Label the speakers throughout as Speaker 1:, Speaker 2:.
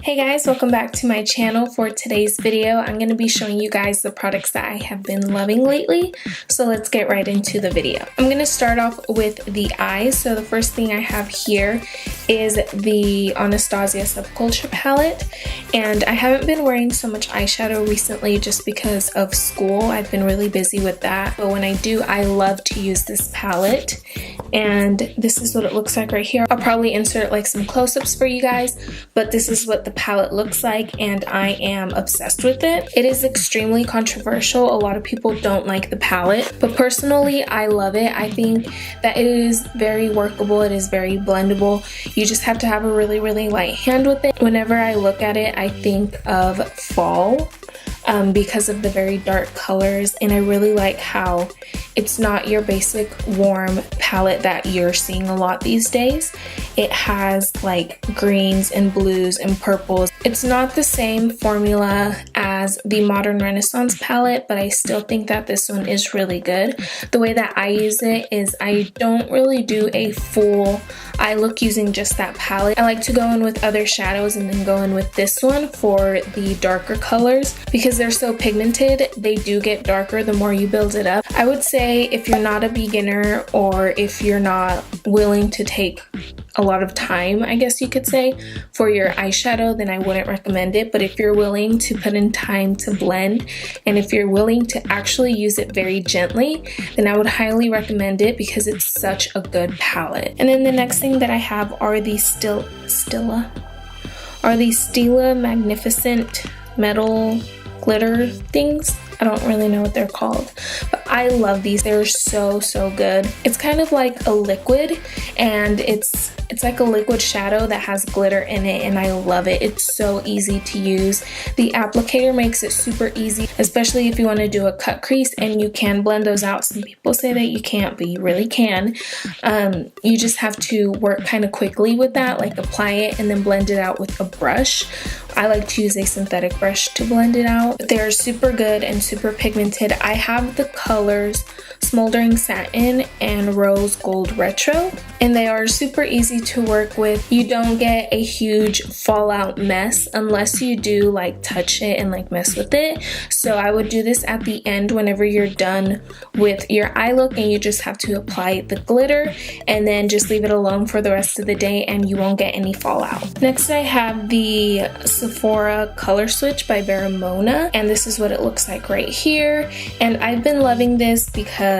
Speaker 1: Hey guys, welcome back to my channel. For today's video, I'm going to be showing you guys the products that I have been loving lately. So let's get right into the video. I'm going to start off with the eyes. So the first thing I have here is the Anastasia Subculture palette. And I haven't been wearing so much eyeshadow recently just because of school. I've been really busy with that. But when I do, I love to use this palette. And this is what it looks like right here. I'll probably insert like some close-ups for you guys, but this is what the palette looks like and I am obsessed with it. It is extremely controversial. A lot of people don't like the palette, but personally I love it. I think that it is very workable. It is very blendable. You just have to have a really light hand with it. Whenever I look at it, I think of fall. Because of the very dark colors, and I really like how it's not your basic warm palette that you're seeing a lot these days. It has like greens and blues and purples. It's not the same formula as the Modern Renaissance palette, but I still think that this one is really good. The way that I use it is I don't really do a full eye look using just that palette. I like to go in with other shadows and then go in with this one for the darker colors. Because they're so pigmented, they do get darker the more you build it up. I would say if you're not a beginner or if you're not willing to take a lot of time, I guess you could say, for your eyeshadow, then I wouldn't recommend it. But if you're willing to put in time to blend, and if you're willing to actually use it very gently, then I would highly recommend it because it's such a good palette. And then the next thing that I have are these Stila Magnificent Metal Glitter things. I don't really know what they're called, but I love these. They're so good. It's kind of like a liquid, and it's like a liquid shadow that has glitter in it, and I love it. It's so easy to use. The applicator makes it super easy, especially if you want to do a cut crease, and you can blend those out. Some people say that you can't, but you really can. You just have to work kind of quickly with that, like apply it and then blend it out with a brush. I like to use a synthetic brush to blend it out. They're super good and super pigmented. I have the colors Smoldering Satin and Rose Gold Retro, and they are super easy to work with. You don't get a huge fallout mess unless you do like touch it and like mess with it. So I would do this at the end whenever you're done with your eye look, and you just have to apply the glitter and then just leave it alone for the rest of the day and you won't get any fallout. Next I have the Sephora Color Switch by Vera, and this is what it looks like right here. And I've been loving this because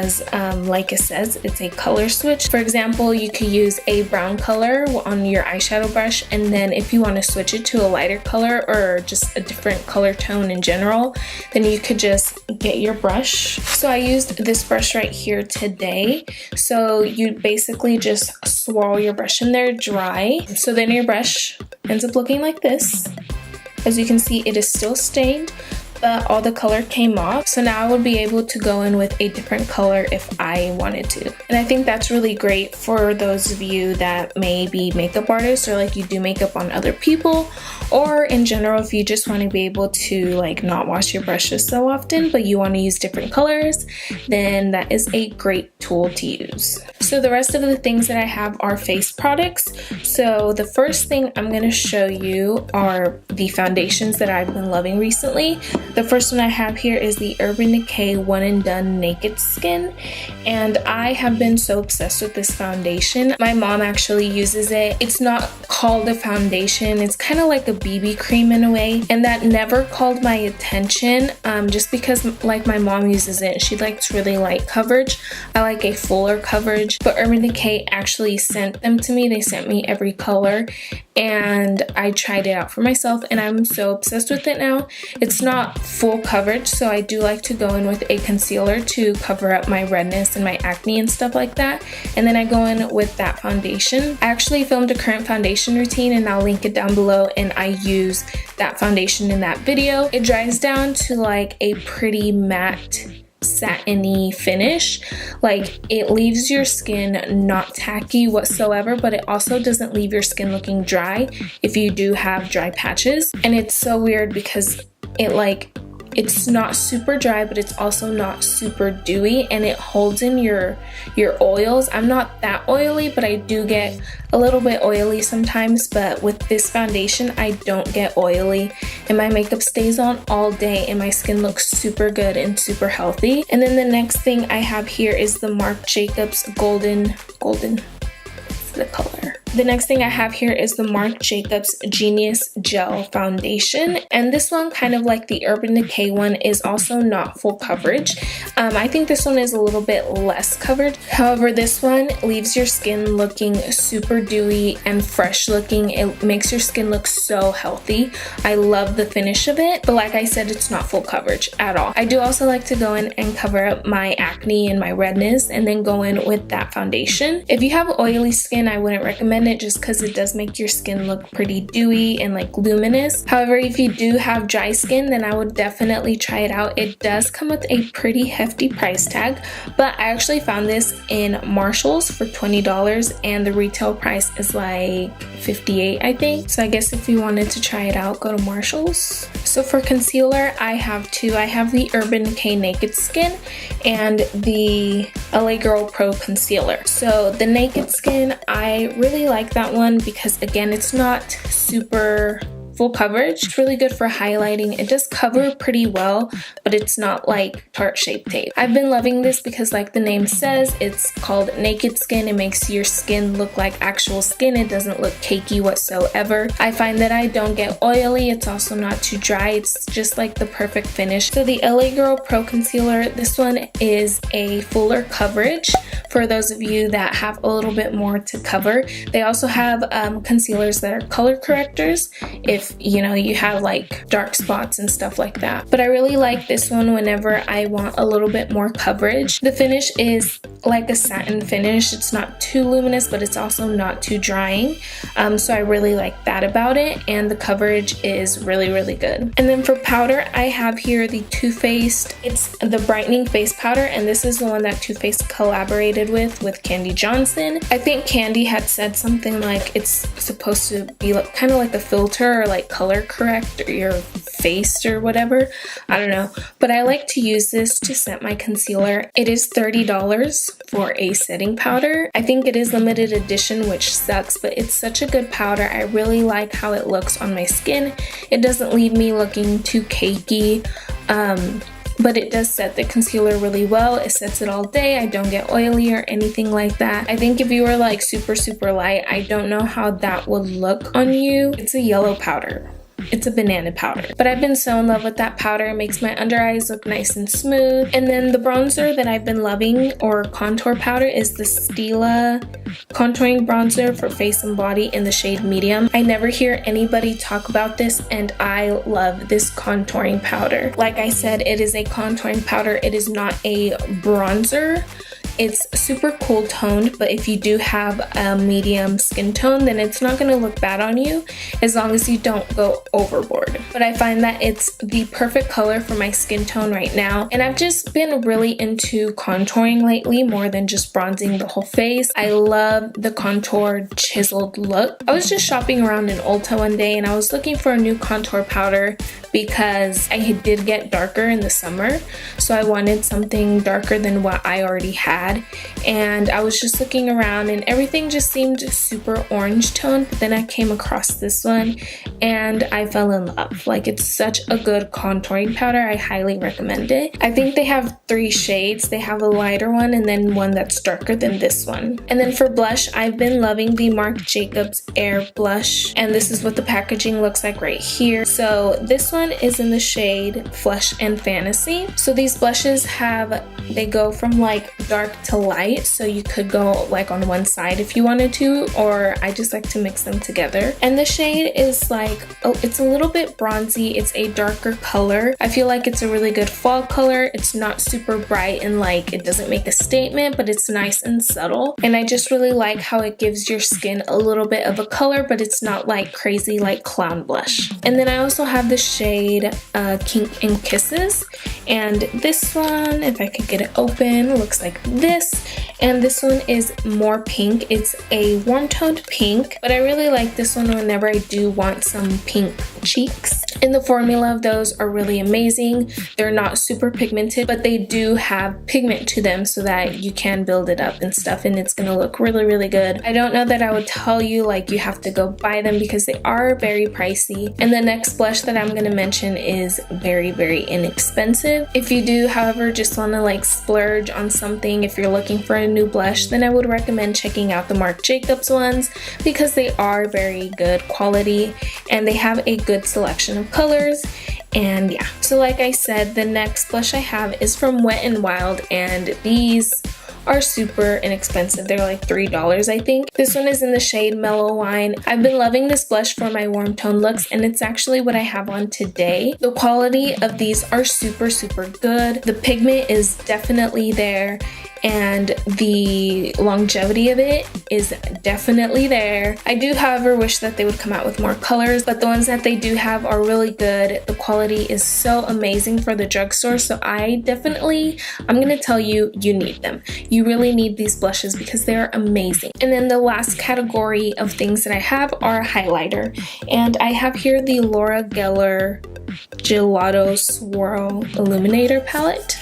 Speaker 1: like it says, it's a color switch. For example, you could use a brown color on your eyeshadow brush, and then if you want to switch it to a lighter color or just a different color tone in general, then you could just get your brush. So I used this brush right here today. So you basically just swirl your brush in there dry. So then your brush ends up looking like this. As you can see, it is still stained, but all the color came off. So now I would be able to go in with a different color if I wanted to. And I think that's really great for those of you that may be makeup artists, or like you do makeup on other people, or in general if you just want to be able to like not wash your brushes so often but you want to use different colors, then that is a great tool to use. So the rest of the things that I have are face products. So the first thing I'm going to show you are the foundations that I've been loving recently. The first one I have here is the Urban Decay One and Done Naked Skin, and I have been so obsessed with this foundation. My mom actually uses it. It's not called a foundation, it's kind of like a BB cream in a way, and that never called my attention just because like my mom uses it. She likes really light coverage. I like a fuller coverage, but Urban Decay actually sent them to me. They sent me every color and I tried it out for myself and I'm so obsessed with it now. It's not full coverage, so I do like to go in with a concealer to cover up my redness and my acne and stuff like that, and then I go in with that foundation. I actually filmed a current foundation routine and I'll link it down below, and I use that foundation in that video. It dries down to like a pretty matte satiny finish. Like it leaves your skin not tacky whatsoever, but it also doesn't leave your skin looking dry if you do have dry patches. And it's so weird because it like It's not super dry, but it's also not super dewy, and it holds in your oils. I'm not that oily, but I do get a little bit oily sometimes, but with this foundation I don't get oily, and my makeup stays on all day, and my skin looks super good and super healthy. And then the next thing I have here is the Marc Jacobs golden, what's the color? The next thing I have here is the Marc Jacobs Genius Gel Foundation, and this one, kind of like the Urban Decay one, is also not full coverage. I think this one is a little bit less coverage. However, this one leaves your skin looking super dewy and fresh looking. It makes your skin look so healthy. I love the finish of it, but like I said, it's not full coverage at all. I do also like to go in and cover up my acne and my redness and then go in with that foundation. If you have oily skin, I wouldn't recommend it just because it does make your skin look pretty dewy and like luminous. However, if you do have dry skin, then I would definitely try it out. It does come with a pretty hefty price tag, but I actually found this in Marshall's for $20, and the retail price is like $58, I think. So I guess if you wanted to try it out, go to Marshall's. So for concealer, I have two. I have the Urban Decay Naked Skin and the LA Girl Pro Concealer. So the Naked Skin, I really like that one because again, it's not super full coverage. It's really good for highlighting. It does cover pretty well, but it's not like Tarte Shape Tape. I've been loving this because like the name says, it's called Naked Skin. It makes your skin look like actual skin. It doesn't look cakey whatsoever. I find that I don't get oily. It's also not too dry. It's just like the perfect finish. So the LA Girl Pro Concealer, this one is a fuller coverage for those of you that have a little bit more to cover. They also have concealers that are color correctors if you know you have like dark spots and stuff like that. But I really like this one whenever I want a little bit more coverage. The finish is like a satin finish. It's not too luminous, but it's also not too drying. So I really like that about it, and the coverage is really, really good. And then for powder, I have here the Too Faced. It's the brightening face powder, and this is the one that Too Faced collaborated with Kandee Johnson. I think Kandee had said something like it's supposed to be like, kind of like a filter or like color correct your face or whatever. I don't know, but I like to use this to set my concealer. It is $30 for a setting powder. I think it is limited edition, which sucks, but it's such a good powder. I really like how it looks on my skin. It doesn't leave me looking too cakey. But it does set the concealer really well. It sets it all day. I don't get oily or anything like that. I think if you were like super light, I don't know how that would look on you. It's a yellow powder. It's a banana powder. But I've been so in love with that powder. It makes my under eyes look nice and smooth. And then the bronzer that I've been loving, or contour powder, is the Stila contouring bronzer for face and body in the shade medium. I never hear anybody talk about this, and I love this contouring powder. Like I said, it is a contouring powder. It is not a bronzer. It's super cool toned, but if you do have a medium skin tone, then it's not going to look bad on you as long as you don't go overboard. But I find that it's the perfect color for my skin tone right now, and I've just been really into contouring lately more than just bronzing the whole face. I love the contour chiseled look. I was just shopping around in Ulta one day and I was looking for a new contour powder because I did get darker in the summer, so I wanted something darker than what I already had. And I was just looking around and everything just seemed super orange toned, but then I came across this one and I fell in love. Like, it's such a good contouring powder. I highly recommend it. I think they have 3 shades. They have a lighter one and then one that's darker than this one. And then for blush, I've been loving the Marc Jacobs Air Blush, and this is what the packaging looks like right here. So this one is in the shade Flesh and Fantasy. So these blushes they go from like dark to light, so you could go like on one side if you wanted to, or I just like to mix them together. And the shade is like, it's a little bit bronzy. It's a darker color. I feel like it's a really good fall color. It's not super bright and like it doesn't make a statement, but it's nice and subtle, and I just really like how it gives your skin a little bit of a color, but it's not like crazy like clown blush. And then I also have the shade Kink and Kisses, and this one, if I could get it open, looks like this. And this one is more pink. It's a warm toned pink, but I really like this one whenever I do want some pink cheeks. And the formula of those are really amazing. They're not super pigmented, but they do have pigment to them so that you can build it up and stuff, and it's gonna look really, really good. I don't know that I would tell you like you have to go buy them because they are very pricey. And the next blush that I'm gonna mention is very, very inexpensive. If you do, however, just wanna like splurge on something, if you're looking for a new blush, then I would recommend checking out the Marc Jacobs ones because they are very good quality and they have a good selection of colors. And yeah, so like I said, the next blush I have is from Wet n Wild, and these are super inexpensive. They're like $3, I think. This one is in the shade Mellow Wine. I've been loving this blush for my warm tone looks, and it's actually what I have on today. The quality of these are super, super good. The pigment is definitely there, and the longevity of it is definitely there. I do, however, wish that they would come out with more colors, but the ones that they do have are really good. The quality is so amazing for the drugstore, so I'm gonna tell you, you need them. You really need these blushes because they're amazing. And then the last category of things that I have are highlighter, and I have here the Laura Geller Gelato Swirl Illuminator palette.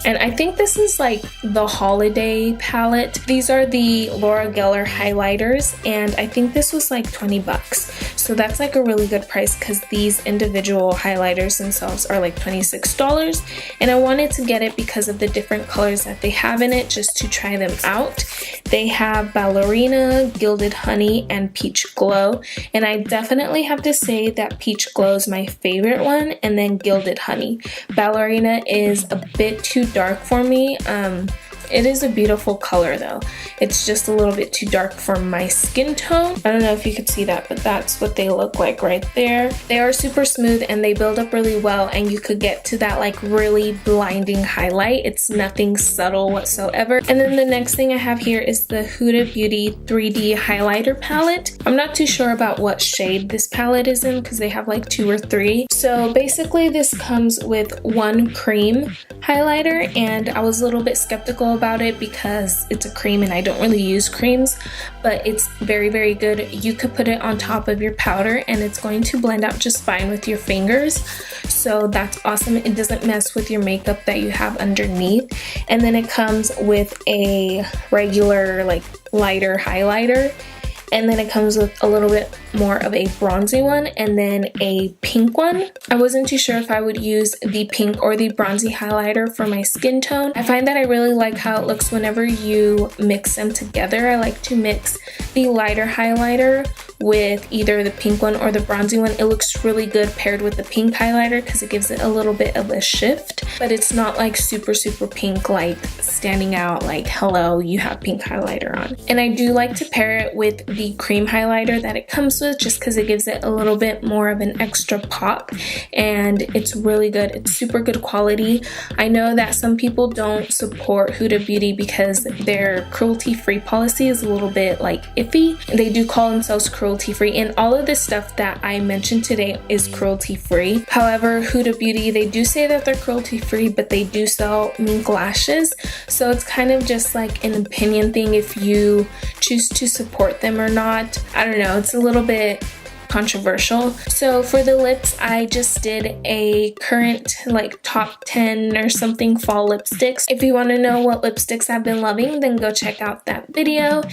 Speaker 1: And I think this is like the holiday palette. These are the Laura Geller highlighters, and I think this was like 20 bucks. So that's like a really good price because these individual highlighters themselves are like $26. And I wanted to get it because of the different colors that they have in it, just to try them out. They have Ballerina, Gilded Honey, and Peach Glow. And I definitely have to say that Peach Glow is my favorite one, and then Gilded Honey. Ballerina is a bit too dark for me. It is a beautiful color though. It's just a little bit too dark for my skin tone. I don't know if you could see that, but that's what they look like right there. They are super smooth and they build up really well, and you could get to that like really blinding highlight. It's nothing subtle whatsoever. And then the next thing I have here is the Huda Beauty 3D highlighter palette. I'm not too sure about what shade this palette is in because they have like 2 or 3. So basically this comes with one cream highlighter, and I was a little bit skeptical about it because it's a cream and I don't really use creams, but it's very, very good. You could put it on top of your powder and it's going to blend out just fine with your fingers. So that's awesome. It doesn't mess with your makeup that you have underneath. And then it comes with a regular like lighter highlighter, and then it comes with a little bit more of a bronzy one and then a pink one. I wasn't too sure if I would use the pink or the bronzy highlighter for my skin tone. I find that I really like how it looks whenever you mix them together. I like to mix the lighter highlighter with either the pink one or the bronzy one. It looks really good paired with the pink highlighter because it gives it a little bit of a shift, but it's not like super, super pink, like standing out like, hello, you have pink highlighter on. And I do like to pair it with the cream highlighter that it comes with just because it gives it a little bit more of an extra pop, and it's really good. It's super good quality. I know that some people don't support Huda Beauty because their cruelty-free policy is a little bit like iffy. They do call themselves cruelty-free, and all of this stuff that I mentioned today is cruelty-free. However, Huda Beauty, they do say that they're cruelty-free, but they do sell mink lashes, so it's kind of just like an opinion thing if you choose to support them or not. I don't know, it's a little bit controversial. So for the lips, I just did a current like top 10 or something fall lipsticks. If you want to know what lipsticks I've been loving, then go check out that video.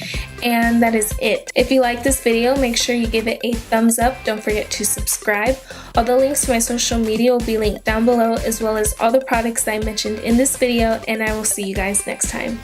Speaker 1: And that is it. If you like this video, make sure you give it a thumbs up. Don't forget to subscribe. All the links to my social media will be linked down below, as well as all the products that I mentioned in this video, and I will see you guys next time.